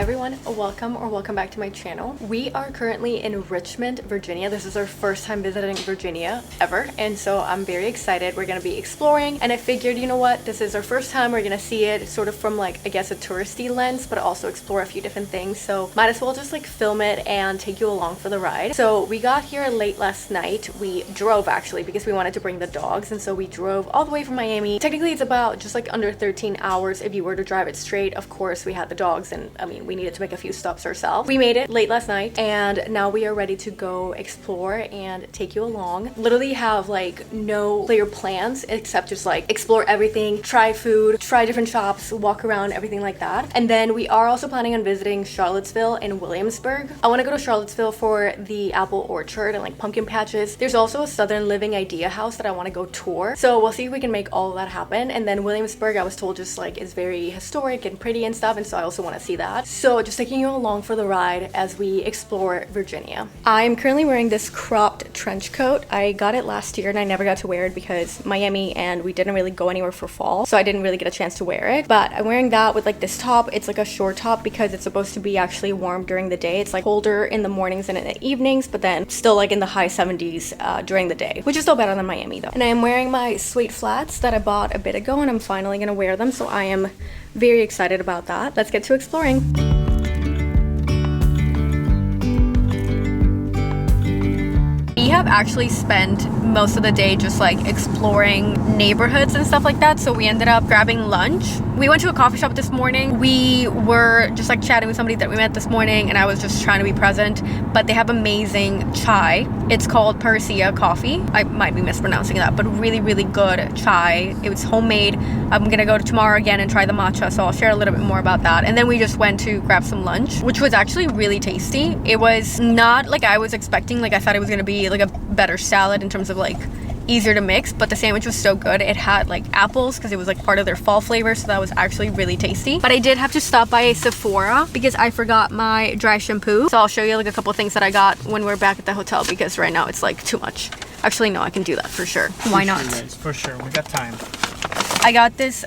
everyone, welcome back to my channel. We are currently in Richmond, Virginia. This is our first time visiting Virginia ever, and so I'm very excited. We're gonna be exploring, and I figured, you know what, this is our first time. We're gonna see it sort of from like, I guess, a touristy lens, but also explore a few different things, so might as well just like film it and take you along for the ride. So we got here late last night. We drove actually because we wanted to bring the dogs, and so we drove all the way from Miami. Technically it's about just like under 13 hours if you were to drive it straight. Of course, we had the dogs, and I mean, we needed to make a few stops ourselves. We made it late last night, and now we are ready to go explore and take you along. Literally have like no clear plans except just like explore everything, try food, try different shops, walk around, everything like that. And then we are also planning on visiting Charlottesville and Williamsburg. I want to go to Charlottesville for the apple orchard and like pumpkin patches. There's also a Southern Living Idea house that I want to go tour, so we'll see if we can make all of that happen. And then Williamsburg, I was told, just like is very historic and pretty and stuff, and so I also want to see that. So just taking you along for the ride as we explore Virginia. I'm currently wearing this cropped trench coat. I got it last year and I never got to wear it because Miami, and we didn't really go anywhere for fall, so I didn't really get a chance to wear it. But I'm wearing that with like this top. It's like a short top because it's supposed to be actually warm during the day. It's like colder in the mornings and in the evenings, but then still like in the high 70s during the day, which is still better than Miami though. And I'm wearing my suede flats that I bought a bit ago, and I'm finally gonna wear them, so I am very excited about that. Let's get to exploring. We have actually spent most of the day just like exploring neighborhoods and stuff like that, so we ended up grabbing lunch. We went to a coffee shop this morning. We were just like chatting with somebody that we met this morning, and I was just trying to be present, but they have amazing chai. It's called Parisia coffee. I might be mispronouncing that, but really good chai. It was homemade. I'm gonna go to tomorrow again and try the matcha, so I'll share a little bit more about that. And then we just went to grab some lunch, which was actually really tasty. It was not like I was expecting. Like I thought it was gonna be like a better salad in terms of like easier to mix, but the sandwich was so good. It had like apples because it was like part of their fall flavor, so that was actually really tasty. But I did have to stop by a Sephora because I forgot my dry shampoo, so I'll show you like a couple of things that I got when we're back at the hotel, because right now it's like too much. Actually no, I can do that for sure. Why not? For sure, we got time. I got this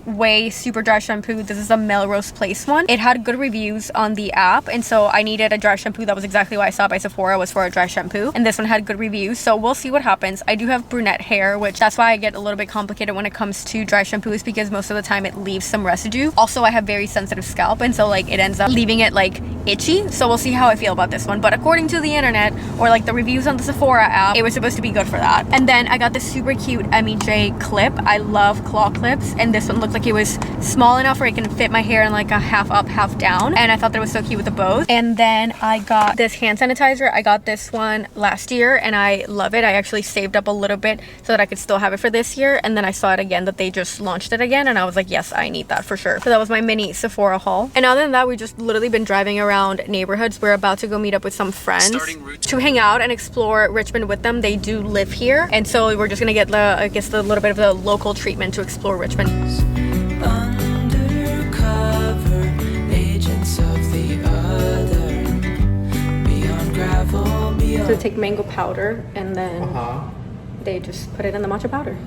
Way Super Dry Shampoo. This is a Melrose Place one. It had good reviews on the app, and so I needed a dry shampoo. That was exactly why I stopped by Sephora, was for a dry shampoo. And this one had good reviews, so we'll see what happens. I do have brunette hair, which that's why I get a little bit complicated when it comes to dry shampoos, because most of the time it leaves some residue. Also, I have very sensitive scalp, and so like it ends up leaving it like itchy. So we'll see how I feel about this one. But according to the internet, or like the reviews on the Sephora app, it was supposed to be good for that. And then I got this super cute J clip. I love claw clips, and this one looked like it was small enough where it can fit my hair in like a half up, half down, and I thought that it was so cute with the bows. And then I got this hand sanitizer. I got this one last year and I love it. I actually saved up a little bit so that I could still have it for this year, and then I saw it again that they just launched it again, and I was like, yes, I need that for sure. So that was my mini Sephora haul. And other than that, we just literally been driving around neighborhoods. We're about to go meet up with some friends to hang out and explore Richmond with them. They do live here, and so we're just gonna get the, I guess, the little bit of the local treatment to explore Richmond. Undercover agents of the other, beyond gravel, beyond. So take mango powder, and then they just put it in the matcha powder.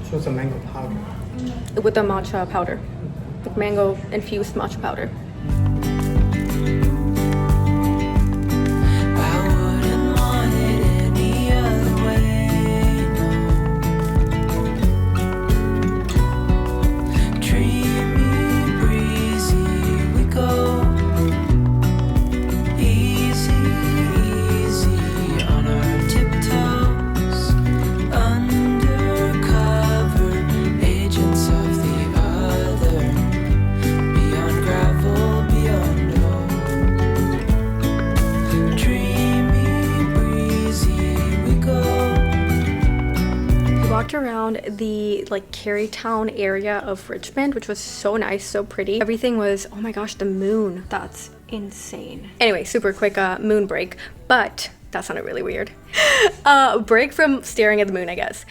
So it's a mango powder. With the matcha powder, like mango infused matcha powder. Around the like Carytown area of Richmond, which was so nice, so pretty. Everything was, oh my gosh, the moon, that's insane. Anyway, super quick moon break, but that sounded really weird. break from staring at the moon, I guess.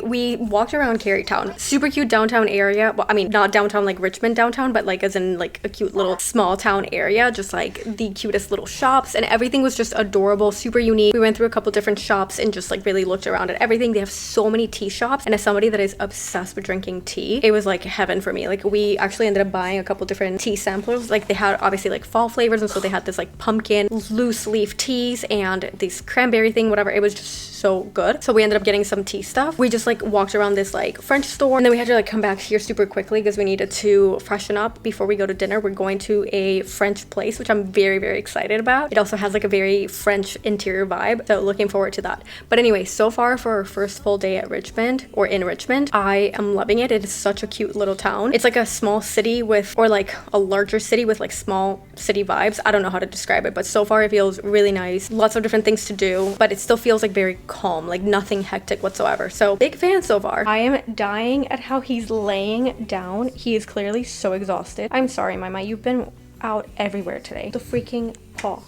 We walked around Carytown. Super cute downtown area. Well, I mean, not downtown like Richmond downtown, but like as in like a cute little small town area. Just like the cutest little shops, and everything was just adorable, super unique. We went through a couple different shops and just like really looked around at everything. They have so many tea shops, and as somebody that is obsessed with drinking tea, it was like heaven for me. Like we actually ended up buying a couple different tea samplers. Like they had obviously like fall flavors, and so they had this like pumpkin loose leaf teas and this cranberry thing, whatever. It was just so good. So we ended up getting some tea stuff. We just like walked around this like French store, and then we had to like come back here super quickly because we needed to freshen up before we go to dinner. We're going to a French place, which I'm very, very excited about. It also has like a very French interior vibe, so looking forward to that. But anyway, so far for our first full day at Richmond, or in Richmond, I am loving it. It is such a cute little town. It's like a small city with, or like a larger city with like small city vibes. I don't know how to describe it, but so far it feels really nice. Lots of different things to do, but it still feels like very calm, like nothing hectic whatsoever. So big fan so far. I am dying at how he's laying down. He is clearly so exhausted. I'm sorry, Mama, you've been out everywhere today. The freaking paw.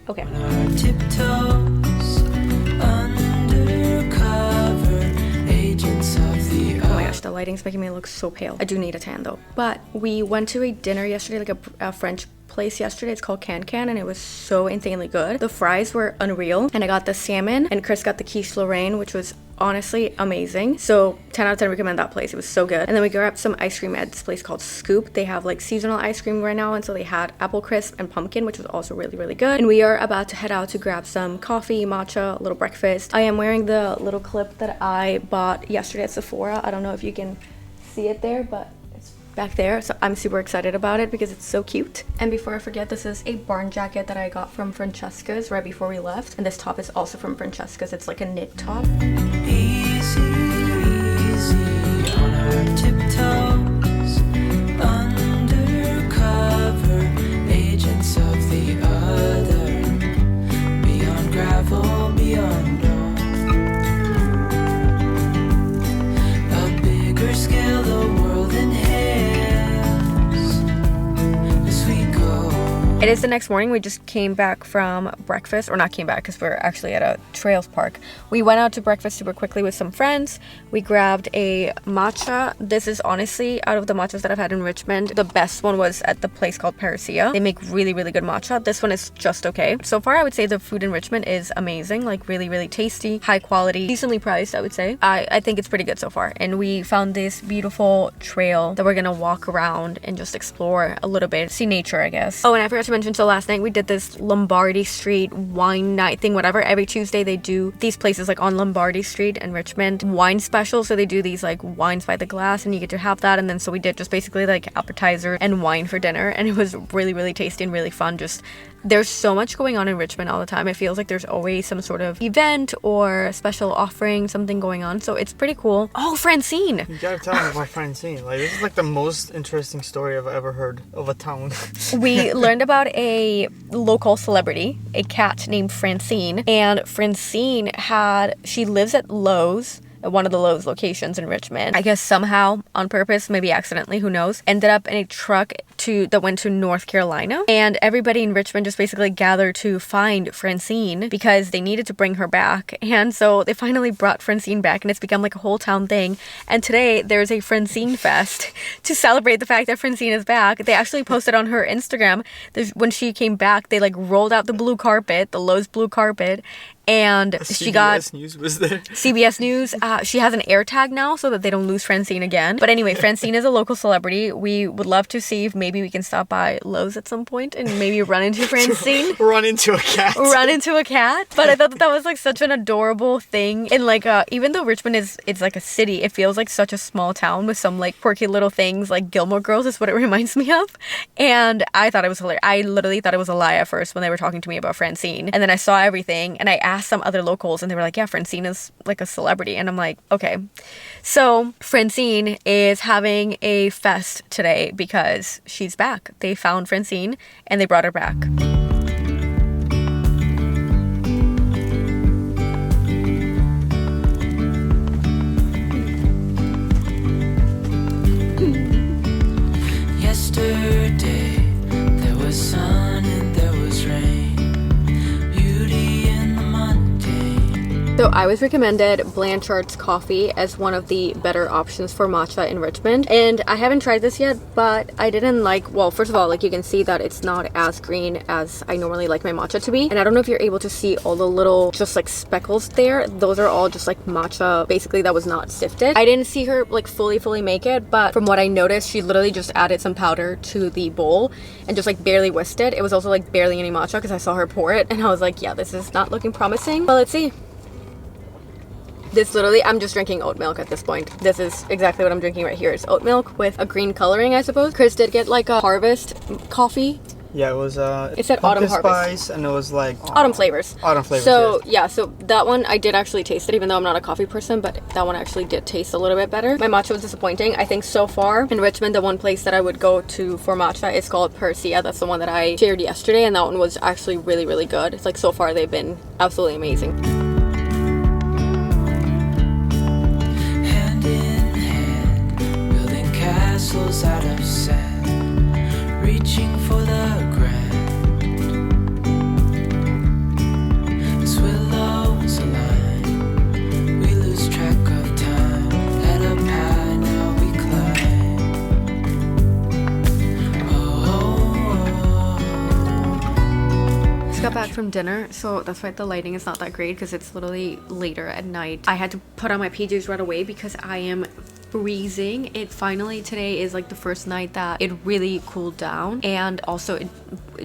Okay. Oh my gosh, the lighting's making me look so pale. I do need a tan though. But we went to a dinner yesterday, like a French place yesterday. It's called Can Can, and it was so insanely good. The fries were unreal, and I got the salmon, and Chris got the quiche Lorraine, which was honestly amazing. So 10 out of 10 recommend that place. It was so good. And then we grabbed some ice cream at this place called Scoop. They have like seasonal ice cream right now, and so they had apple crisp and pumpkin, which was also really, really good. And we are about to head out to grab some coffee, matcha, a little breakfast. I am wearing the little clip that I bought yesterday at Sephora. I don't know if you can see it there, but back there, so I'm super excited about it because it's so cute. And before I forget, this is a barn jacket that I got from Francesca's right before we left, and this top is also from Francesca's. It's like a knit top. Easy, easy on our tiptoes, undercover agents of the other, beyond gravel, beyond law, a bigger scale, the world inhales. It is the next morning. We just came back from breakfast, or not came back because we're actually at a trails park. We went out to breakfast super quickly with some friends. We grabbed a matcha. This is honestly, out of the matchas that I've had in Richmond, the best one was at the place called Parousia. They make really, really good matcha. This one is just okay. So far, I would say the food in Richmond is amazing, like really, really tasty, high quality, decently priced, I would say. I think it's pretty good so far. And we found this beautiful trail that we're gonna walk around and just explore a little bit, see nature, I guess. Oh, and I forgot to mention, so last night we did this Lombardy Street wine night thing, whatever. Every Tuesday they do these places like on Lombardy Street in Richmond, wine special. So they do these like wines by the glass, and you get to have that. And then so we did just basically like appetizer and wine for dinner, and it was really, really tasty and really fun. Just there's so much going on in Richmond all the time. It feels like there's always some sort of event or special offering, something going on. So it's pretty cool. Oh, Francine! You gotta tell me about Francine. Like, this is like the most interesting story I've ever heard of a town. We learned about a local celebrity, a cat named Francine. And Francine she lives at Lowe's, at one of the Lowe's locations in Richmond. I guess somehow, on purpose, maybe accidentally, who knows, ended up in a truck that went to North Carolina. And everybody in Richmond just basically gathered to find Francine because they needed to bring her back. And so they finally brought Francine back, and it's become like a whole town thing. And today there's a Francine Fest to celebrate the fact that Francine is back. They actually posted on her Instagram when she came back, they like rolled out the blue carpet, the Lowe's blue carpet, and she got CBS News was there. CBS News. She has an air tag now so that they don't lose Francine again. But anyway, Francine is a local celebrity. We would love to see if maybe we can stop by Lowe's at some point and maybe run into Francine. Run into a cat. Run into a cat. But I thought that was like such an adorable thing. And like even though Richmond it's like a city, it feels like such a small town with some like quirky little things. Like Gilmore Girls is what it reminds me of. And I thought it was hilarious. I literally thought it was a lie at first when they were talking to me about Francine. And then I saw everything, and I asked some other locals, and they were like, yeah, Francine is like a celebrity. And I'm like, okay. So Francine is having a fest today because she's back. They found Francine and they brought her back. Yesterday there was sun and there was rain, beauty in the mundane, I was recommended Blanchard's coffee as one of the better options for matcha in Richmond, and I haven't tried this yet, but I didn't like, well, first of all, like you can see that it's not as green as I normally like my matcha to be, and I don't know if you're able to see all the little just like speckles there. Those are all just like matcha basically that was not sifted. I didn't see her like fully make it, but from what I noticed, she literally just added some powder to the bowl and just like barely whisked it. It was also like barely any matcha because I saw her pour it, and I was like, yeah, this is not looking promising, but let's see. This literally, I'm just drinking oat milk at this point. This is exactly what I'm drinking right here. It's oat milk with a green coloring, I suppose. Chris did get like a harvest coffee. Yeah, it was it said autumn harvest spice, and it was like autumn flavors. Autumn flavors. So yes. yeah, so that one I did actually taste it, even though I'm not a coffee person, but that one actually did taste a little bit better. My matcha was disappointing. I think so far in Richmond, the one place that I would go to for matcha is called Persia. That's the one that I shared yesterday, and that one was actually really good. It's like so far they've been absolutely amazing. Hand in hand, building castles out of sand, reaching for the ground. As willows align, we lose track of time. Head up high, now we climb. Just got back from dinner, so that's why the lighting is not that great because it's literally later at night. I had to put on my PJs right away because I am freezing. It finally today is like the first night that it really cooled down, and also it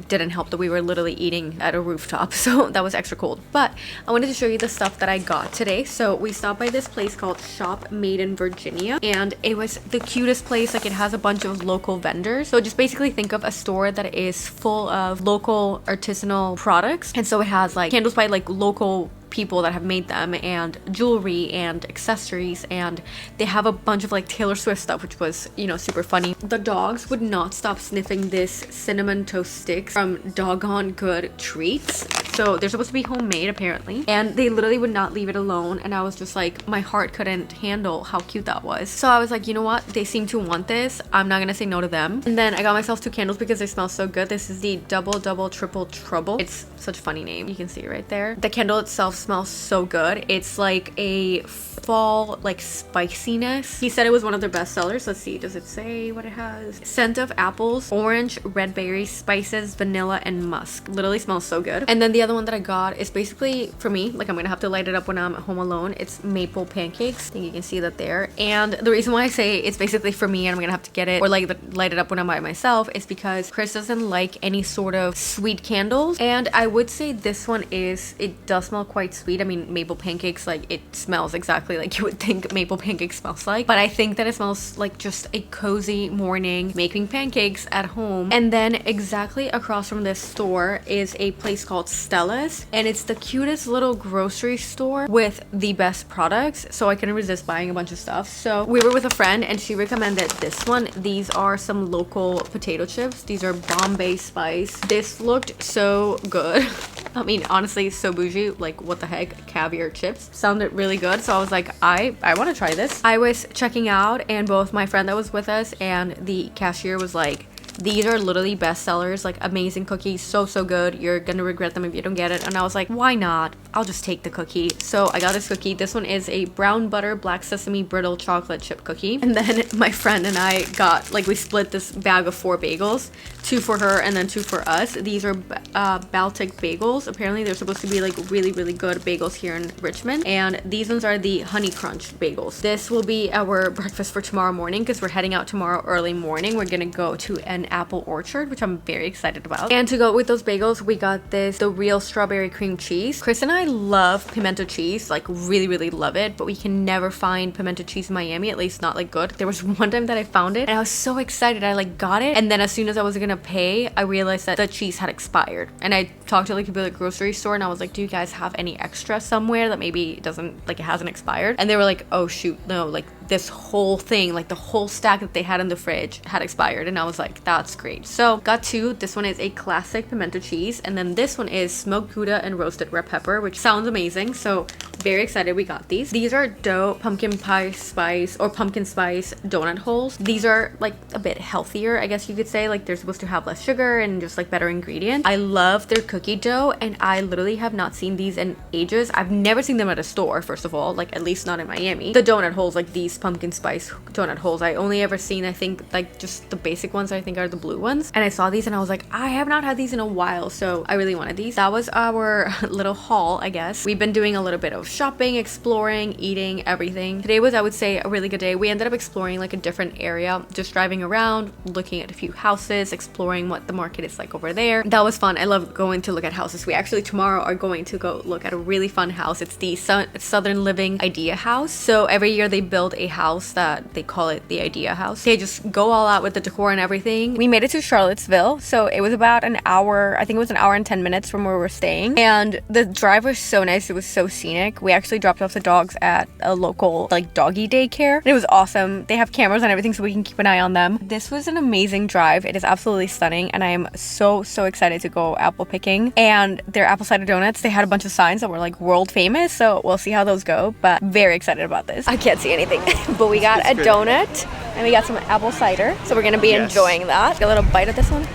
didn't help that we were literally eating at a rooftop, so that was extra cold. But I wanted to show you the stuff that I got today. So we stopped by this place called Shop Made in Virginia, and it was the cutest place. Like it has a bunch of local vendors, so just basically think of a store that is full of local artisanal products, and so it has like candles by like local people that have made them, and jewelry and accessories, and they have a bunch of like Taylor Swift stuff, which was, you know, super funny. The dogs would not stop sniffing this cinnamon toast sticks from Doggone Good Treats. So they're supposed to be homemade apparently, and they literally would not leave it alone, and I was just like, my heart couldn't handle how cute that was. So I was like, you know what, they seem to want this, I'm not gonna say no to them. And then I got myself 2 candles because they smell so good. This is the Double Triple Trouble. It's such a funny name, you can see it right there. The candle itself smells so good. It's like a fall like spiciness. He said it was one of their best sellers. Let's see, does it say what it has? Scent of apples, orange, red berries, spices, vanilla, and musk. Literally smells so good. And then the other one that I got is basically for me, like I'm gonna have to light it up when I'm home alone. It's maple pancakes. I think you can see that there. And the reason why I say it's basically for me and I'm gonna have to get it or like light it up when I'm by myself is because Chris doesn't like any sort of sweet candles, and I would say this one it does smell quite sweet. I mean, maple pancakes, like it smells exactly like you would think maple pancakes smells like, but I think that it smells like just a cozy morning making pancakes at home. And then exactly across from this store is a place called Stella's, and it's the cutest little grocery store with the best products, so I couldn't resist buying a bunch of stuff. So we were with a friend and she recommended this one. These are some local potato chips. These are Bombay Spice. This looked so good. I mean, honestly, so bougie. Like, what the heck? Caviar chips sounded really good, so I was like, I want to try this. I was checking out, and both my friend that was with us and the cashier was like, these are literally best sellers, like amazing cookies, so good, you're gonna regret them if you don't get it. And I was like, why not, I'll just take the cookie. So I got this cookie. This one is a brown butter black sesame brittle chocolate chip cookie. And then my friend and I got, like, we split this bag of 4 bagels, 2 for her and then 2 for us. These are Baltic bagels. Apparently they're supposed to be like really good bagels here in Richmond, and these ones are the honey crunch bagels. This will be our breakfast for tomorrow morning because we're heading out tomorrow early morning. We're gonna go to an apple orchard, which I'm very excited about. And to go with those bagels, we got the real strawberry cream cheese. Chris and I love pimento cheese, like really love it, but we can never find pimento cheese in Miami, at least not like good. There was one time that I found it and I was so excited. I like got it, and then as soon as I was gonna pay, I realized that the cheese had expired. And I talked to like people at the grocery store and I was like, do you guys have any extra somewhere that maybe doesn't, like, it hasn't expired? And they were like, oh shoot, no, like this whole thing, like the whole stack that they had in the fridge had expired. And I was like, that's great. So got 2. This one is a classic pimento cheese, and then this one is smoked Gouda and roasted red pepper, which sounds amazing. So Very excited we got these. These are dough pumpkin pie spice or pumpkin spice donut holes. These are like a bit healthier, I guess you could say. Like they're supposed to have less sugar and just like better ingredients. I love their cookie dough, and I literally have not seen these in ages. I've never seen them at a store, first of all, like at least not in Miami. The donut holes, like these pumpkin spice donut holes, I only ever seen, I think, like just the basic ones, I think are the blue ones. And I saw these and I was like, I have not had these in a while, so I really wanted these. That was our little haul, I guess. We've been doing a little bit of shopping, exploring, eating, everything. Today was, I would say, a really good day. We ended up exploring like a different area, just driving around, looking at a few houses, exploring what the market is like over there. That was fun. I love going to look at houses. We actually tomorrow are going to go look at a really fun house. It's the Southern Living Idea House. So every year they build a house that they call it the Idea House. They just go all out with the decor and everything. We made it to Charlottesville, so it was about an hour, I think it was an hour and 10 minutes from where we were staying, and the drive was so nice. It was so scenic. We actually dropped off the dogs at a local like doggy daycare. It was awesome. They have cameras and everything so we can keep an eye on them. This was an amazing drive. It is absolutely stunning, and I am so excited to go apple picking. And their apple cider donuts, they had a bunch of signs that were like world famous, so we'll see how those go, but very excited about this. I can't see anything but we got a donut and we got some apple cider, so we're gonna be enjoying that. Get a little bite of this one.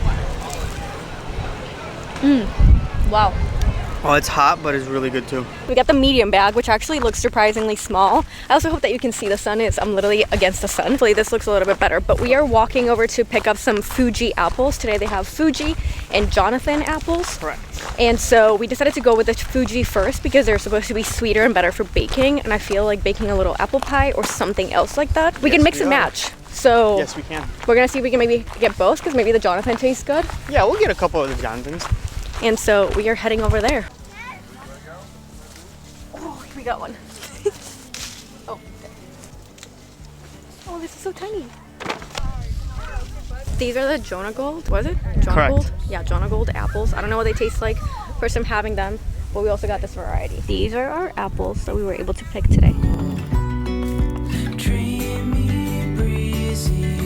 Wow. Oh, it's hot, but it's really good too. We got the medium bag, which actually looks surprisingly small. I also hope that you can see the sun. I'm literally against the sun. Hopefully this looks a little bit better. But we are walking over to pick up some Fuji apples. Today they have Fuji and Jonathan apples. Correct. And so we decided to go with the Fuji first because they're supposed to be sweeter and better for baking. And I feel like baking a little apple pie or something else like that. We can mix and match. So yes, we can. We're gonna see if we can maybe get both, because maybe the Jonathan tastes good. Yeah, we'll get a couple of the Jonathans. And so we are heading over there. Oh, we got one. Oh, okay. Oh, this is so tiny. These are the Jonah Gold, was it? Jonah Correct. Gold? Yeah, Jonah Gold apples. I don't know what they taste like. First time having them, but we also got this variety. These are our apples that we were able to pick today.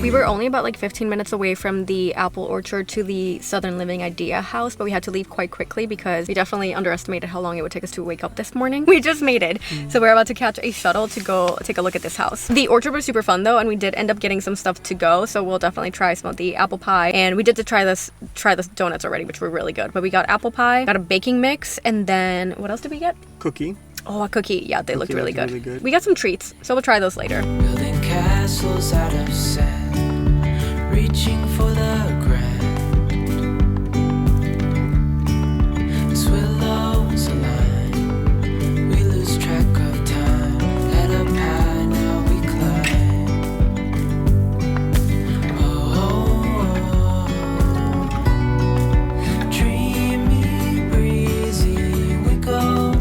We were only about like 15 minutes away from the apple orchard to the Southern Living Idea House, but we had to leave quite quickly because we definitely underestimated how long it would take us to wake up this morning. We just made it. So we're about to catch a shuttle to go take a look at this house. The orchard was super fun though, and we did end up getting some stuff to go, so we'll definitely try some of the apple pie. And we did try the donuts already, which were really good. But we got apple pie, got a baking mix, and then what else did we get? Cookie. Oh, a cookie. Yeah, they looked really good. Really good. We got some treats, so we'll try those later. Building castles out of sand, reaching for the grand. As willows align, we lose track of time. Head up high, now we climb. Oh, dreamy, breezy, we go.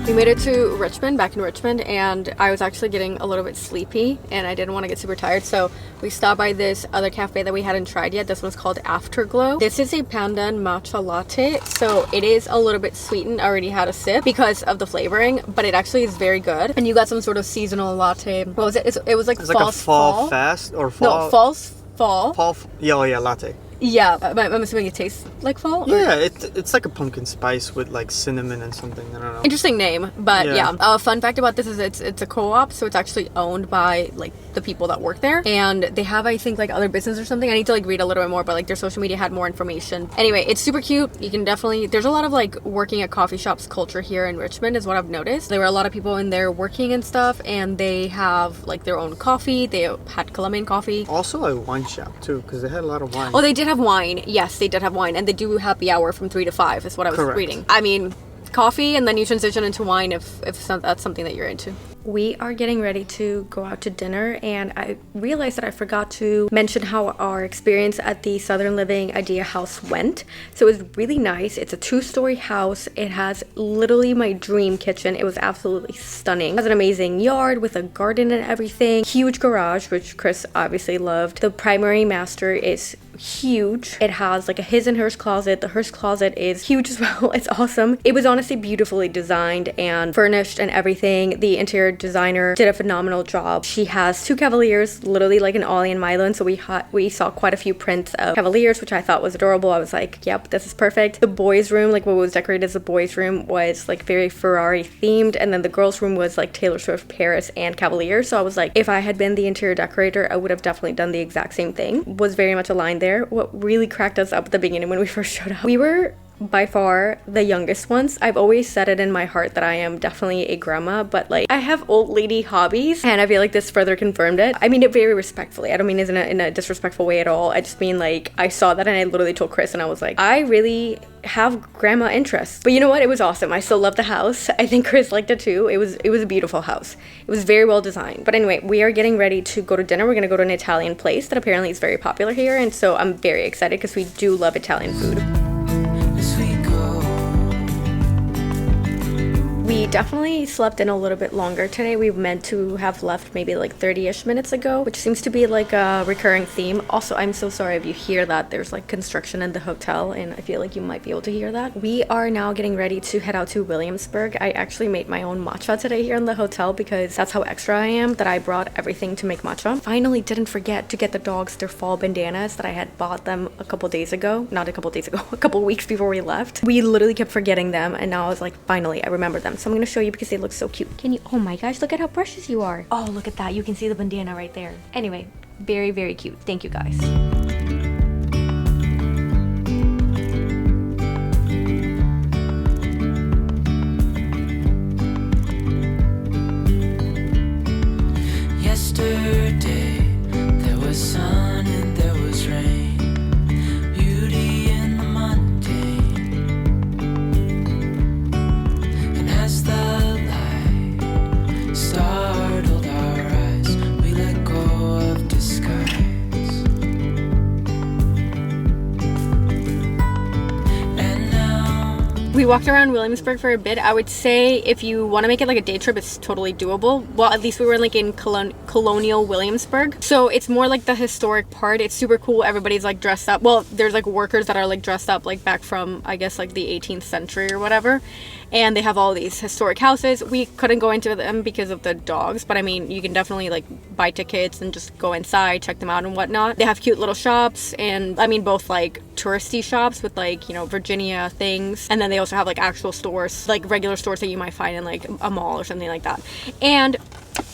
We made it to Richmond, back in Richmond, and I was actually getting a little bit sleepy and I didn't want to get super tired, so we stopped by this other cafe that we hadn't tried yet. This one's called Afterglow. This is a pandan matcha latte, so it is a little bit sweetened. I already had a sip because of the flavoring, but it actually is very good. And you got some sort of seasonal latte. What was it? It was like It's like a fall fast or fall. No, fall. Yeah, oh yeah, latte. Yeah, I'm assuming it tastes like fall? Or? Yeah, it's like a pumpkin spice with like cinnamon and something. I don't know. Interesting name, but Yeah. yeah. Fun fact about this is it's a co-op, so it's actually owned by like the people that work there, and they have, I think, like other business or something. I need to like read a little bit more, but like their social media had more information. Anyway, it's super cute. You can definitely, there's a lot of like working at coffee shops culture here in Richmond is what I've noticed. There were a lot of people in there working and stuff, and they have like their own coffee. They had Colombian coffee. Also a wine shop too, because they had a lot of wine. Oh, they did have wine. Yes, they did have wine, and they do happy hour from 3 to 5 is what I was Correct. reading. I mean, coffee, and then you transition into wine if that's something that you're into. We are getting ready to go out to dinner, and I realized that I forgot to mention how our experience at the Southern Living Idea House went. So it was really nice. It's a 2-story house. It has literally my dream kitchen. It was absolutely stunning. It has an amazing yard with a garden and everything. Huge garage, which Chris obviously loved. The primary master is huge. It has like a his and hers closet. The hers closet is huge as well. It's awesome. It was honestly beautifully designed and furnished and everything. The interior designer did a phenomenal job. She has 2 Cavaliers, literally like an Ollie and Milo, so we saw quite a few prints of Cavaliers, which I thought was adorable. I was like, yep, this is perfect. The boys' room, like what was decorated as the boys' room, was like very Ferrari themed, and then the girls' room was like Taylor Swift, Paris, and Cavalier. So I was like, if I had been the interior decorator, I would have definitely done the exact same thing. Was very much aligned there. What really cracked us up at the beginning when we first showed up, we were by far the youngest ones. I've always said it in my heart that I am definitely a grandma, but like I have old lady hobbies, and I feel like this further confirmed it. I mean it very respectfully. I don't mean it in a disrespectful way at all. I just mean like I saw that and I literally told Chris, and I was like, I really have grandma interests. But you know what? It was awesome. I still love the house. I think Chris liked it too. It was a beautiful house. It was very well designed. But anyway, we are getting ready to go to dinner. We're gonna go to an Italian place that apparently is very popular here, and so I'm very excited because we do love Italian food. As we go, We definitely slept in a little bit longer today. We meant to have left maybe like 30-ish minutes ago, which seems to be like a recurring theme. Also, I'm so sorry if you hear that. There's like construction in the hotel, and I feel like you might be able to hear that. We are now getting ready to head out to Williamsburg. I actually made my own matcha today here in the hotel because that's how extra I am, that I brought everything to make matcha. Finally didn't forget to get the dogs their fall bandanas that I had bought them a couple days ago. Not a couple days ago, a couple weeks before we left. We literally kept forgetting them, and now I was like, finally, I remember them. So I'm gonna show you because they look so cute. Can you? Oh my gosh, look at how precious you are. Oh, look at that. You can see the bandana right there. Anyway, very, very cute. Thank you guys. yesterday there was sun and there was rain, beauty in the mundane. And as the light startled our eyes, we let go of disguise. And now We walked around Williamsburg for a bit. I would say if you want to make it like a day trip, it's totally doable. Well, at least we were like in colonial Williamsburg. So it's more like the historic part. It's super cool. Everybody's like dressed up. Well, there's like workers that are like dressed up like back from, I guess, like the 18th century or whatever. And they have all these historic houses. We couldn't go into them because of the dogs, but I mean, you can definitely like buy tickets and just go inside, check them out and whatnot. They have cute little shops, and I mean both like touristy shops with like, you know, Virginia things, and then they also have like actual stores, like regular stores that you might find in like a mall or something like that. And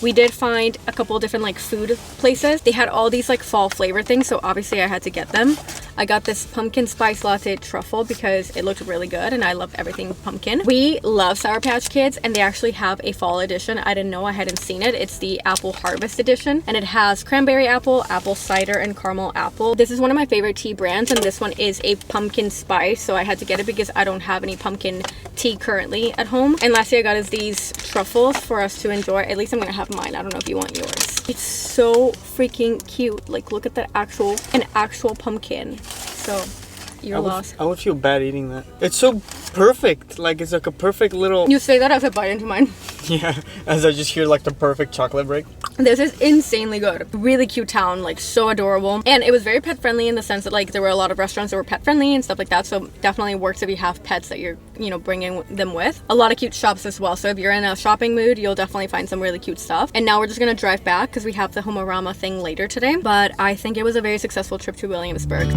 we did find a couple of different like food places. They had all these like fall flavor things, so obviously I had to get them. I got this pumpkin spice latte truffle because it looked really good and I love everything pumpkin. We love Sour Patch Kids, and they actually have a fall edition. I didn't know, I hadn't seen it. It's the apple harvest edition, and it has cranberry apple, apple cider, and caramel apple. This is one of my favorite tea brands, and this one is a pumpkin spice, so I had to get it because I don't have any pumpkin tea currently at home. And lastly, I got is these truffles for us to enjoy. At least I'm gonna have mine. I don't know if you want yours. It's so freaking cute. Like, look at that an actual pumpkin. So you're lost. I would feel bad eating that. It's so perfect. Like, it's like a perfect little... You say that as I bite into mine. Yeah, as I just hear like the perfect chocolate break. This is insanely good. Really cute town, like so adorable. And it was very pet friendly in the sense that like there were a lot of restaurants that were pet friendly and stuff like that. So definitely works if you have pets that you're, you know, bringing them with. A lot of cute shops as well. So if you're in a shopping mood, you'll definitely find some really cute stuff. And now we're just gonna drive back because we have the Homearama thing later today. But I think it was a very successful trip to Williamsburg.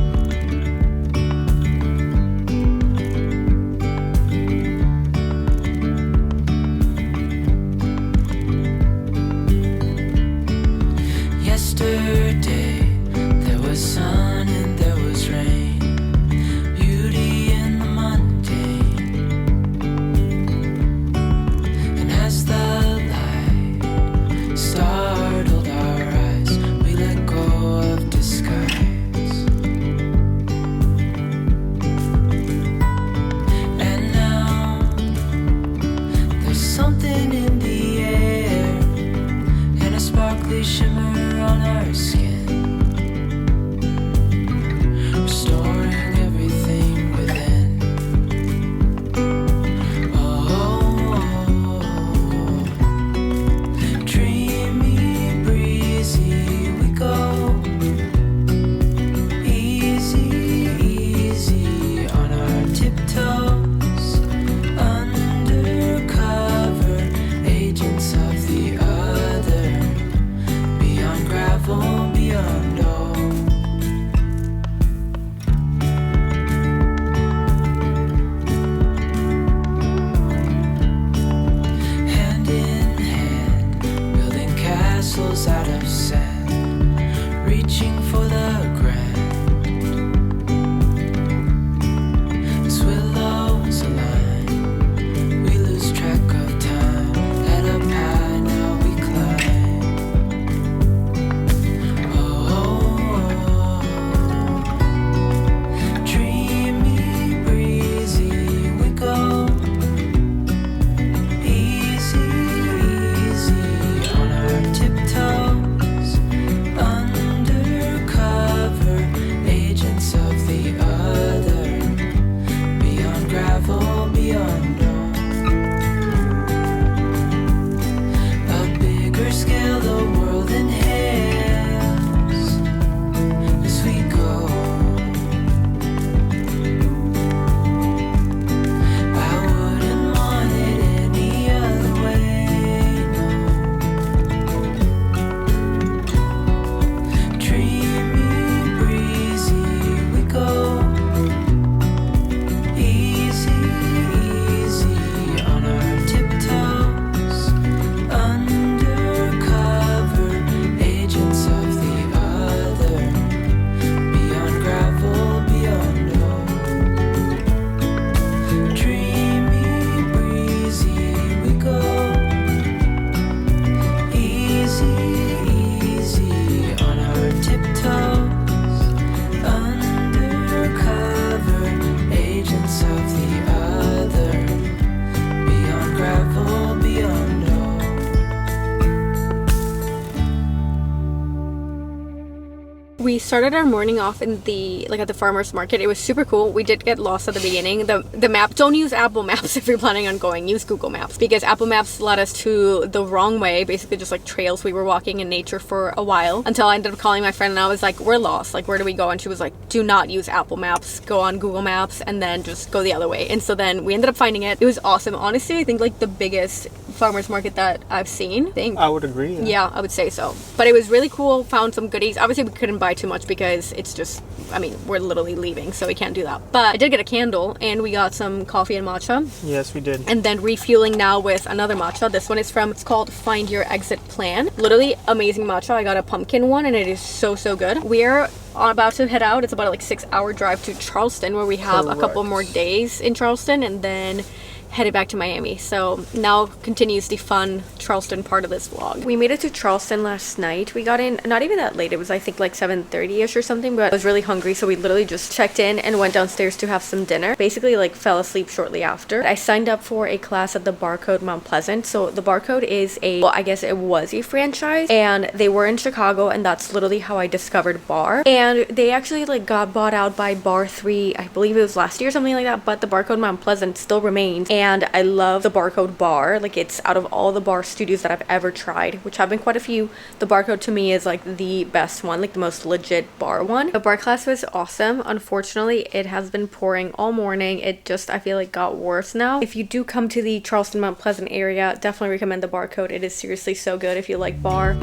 started our morning off in the at the farmers market. It was super cool. We did get lost at the beginning. The map, don't use Apple Maps if you're planning on going. Use Google Maps, because Apple Maps led us to the wrong way, basically just like trails. We were walking in nature for a while until I ended up calling my friend and I was like, we're lost, like where do we go? And she was like, do not use Apple Maps, go on Google Maps and then just go the other way. And so then we ended up finding it. It was awesome. Honestly, I think like the biggest farmers market that I've seen. I would agree. Yeah, I would say so. But it was really cool. Found some goodies. Obviously, we couldn't buy too much because it's just, I mean, we're literally leaving, so we can't do that. But I did get a candle, and we got some coffee and matcha. Yes, we did. And then refueling now with another matcha. This one is from, it's called Find Your Exit Plan. Literally amazing matcha. I got a pumpkin one, and it is so, so good. We're about to head out. It's about a 6-hour drive to Charleston, where we have a couple more days in Charleston, and then headed back to Miami. So now continues the fun Charleston part of this vlog. We made it to Charleston last night. We got in not even that late. It was I think like 7:30ish or something, but I was really hungry, so we literally just checked in and went downstairs to have some dinner. Basically like fell asleep shortly after. I signed up for a class at the Barcode Mount Pleasant. So the Barcode is well, I guess it was a franchise, and they were in Chicago, and that's literally how I discovered Bar. And they actually like got bought out by Bar 3, I believe it was last year or something like that, but the Barcode Mount Pleasant still remains. And I love the Barcode bar. Like, it's out of all the bar studios that I've ever tried, which have been quite a few, the Barcode to me is like the best one, like the most legit bar one. The bar class was awesome. Unfortunately, it has been pouring all morning. It just, I feel like, got worse now. If you do come to the Charleston Mount Pleasant area, definitely recommend the Barcode. It is seriously so good if you like bar.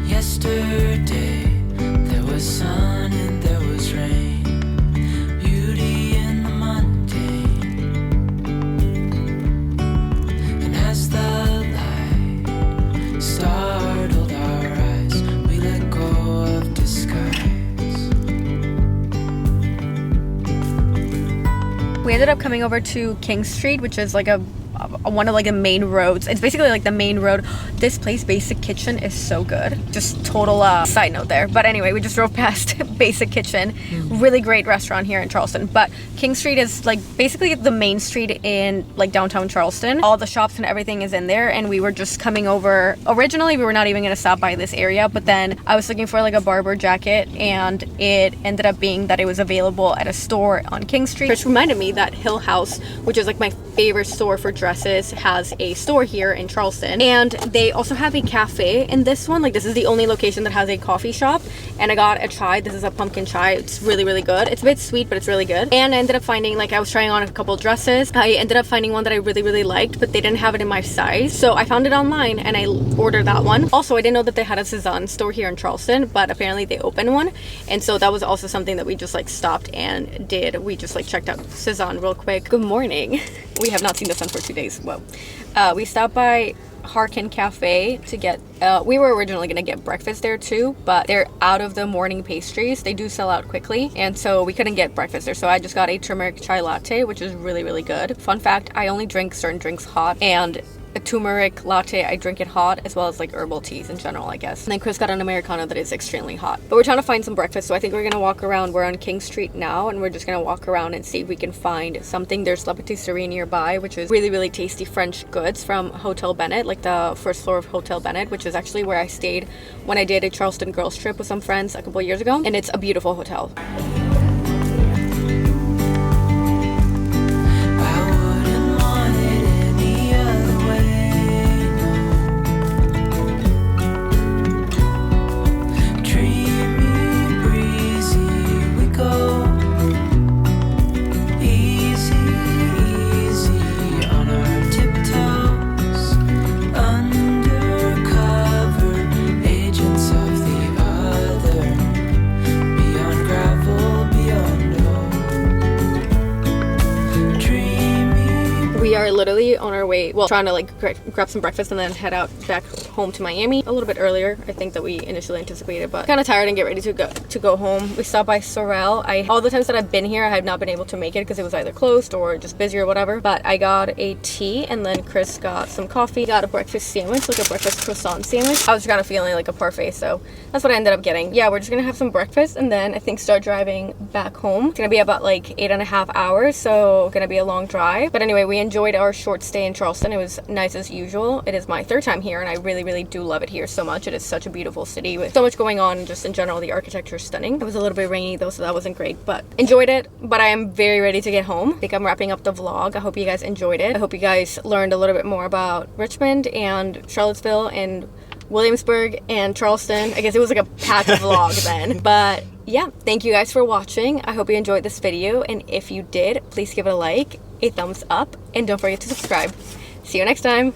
Yesterday, there was sun and there was rain, beauty in the mundane. And as the light startled our eyes, we let go of disguise. We ended up coming over to King Street, which is like one of like the main roads. It's basically like the main road. This place, Basic Kitchen, is so good. Just total side note there. But anyway, we just drove past Basic Kitchen. Really great restaurant here in Charleston. But King Street is like basically the main street in like downtown Charleston. All the shops and everything is in there, and we were just coming over. Originally, we were not even gonna stop by this area, but then I was looking for like a barber jacket, and it ended up being that it was available at a store on King Street, which reminded me that Hill House, which is like my favorite store for dresses, has a store here in Charleston. And they also have a cafe in this one. Like, this is the only location that has a coffee shop. And I got a chai. This is a pumpkin chai. It's really, really good. It's a bit sweet, but it's really good. And I ended up finding, like, I was trying on a couple dresses. I ended up finding one that I really, really liked, but they didn't have it in my size. So I found it online and I ordered that one. Also, I didn't know that they had a Cezanne store here in Charleston, but apparently they opened one. And so that was also something that we just like stopped and did. We just like checked out Cezanne real quick. Good morning. We have not seen the sun for 2 days. Whoa. We stopped by Harkin Cafe to get, we were originally going to get breakfast there too, but they're out of the morning pastries. They do sell out quickly, and so we couldn't get breakfast there. So I just got a turmeric chai latte, which is really, really good. Fun fact, I only drink certain drinks hot, and a turmeric latte, I drink it hot, as well as like herbal teas in general, I guess. And then Chris got an Americano that is extremely hot. But we're trying to find some breakfast, so I think we're gonna walk around. We're on King Street now, and we're just gonna walk around and see if we can find something. There's La Patisserie nearby, which is really, really tasty French goods from Hotel Bennett, like the first floor of Hotel Bennett, which is actually where I stayed when I did a Charleston girls trip with some friends a couple years ago. And it's a beautiful hotel. Agents of the other, beyond gravel way, well, trying to like grab some breakfast and then head out back home to Miami a little bit earlier, I think, that we initially anticipated, but kind of tired and get ready to go home. We stopped by Sorrel. All the times that I've been here, I have not been able to make it because it was either closed or just busy or whatever, but I got a tea and then Chris got some coffee, got a breakfast sandwich, like a breakfast croissant sandwich. I was kind of feeling like a parfait, so that's what I ended up getting. Yeah, we're just gonna have some breakfast and then I think start driving back home. It's gonna be about like 8.5 hours, so gonna be a long drive. But anyway, we enjoyed our short stay in Charleston. It was nice as usual. It is my third time here and I really do love it here so much. It is such a beautiful city with so much going on. Just in general, the architecture is stunning. It was a little bit rainy though, so that wasn't great, but enjoyed it. But I am very ready to get home. I think I'm wrapping up the vlog. I hope you guys enjoyed it. I hope you guys learned a little bit more about Richmond and Charlottesville and Williamsburg and Charleston. I guess it was like a packed vlog then, but yeah, thank you guys for watching. I hope you enjoyed this video, and if you did, please give it a like, a thumbs up, and don't forget to subscribe. See you next time.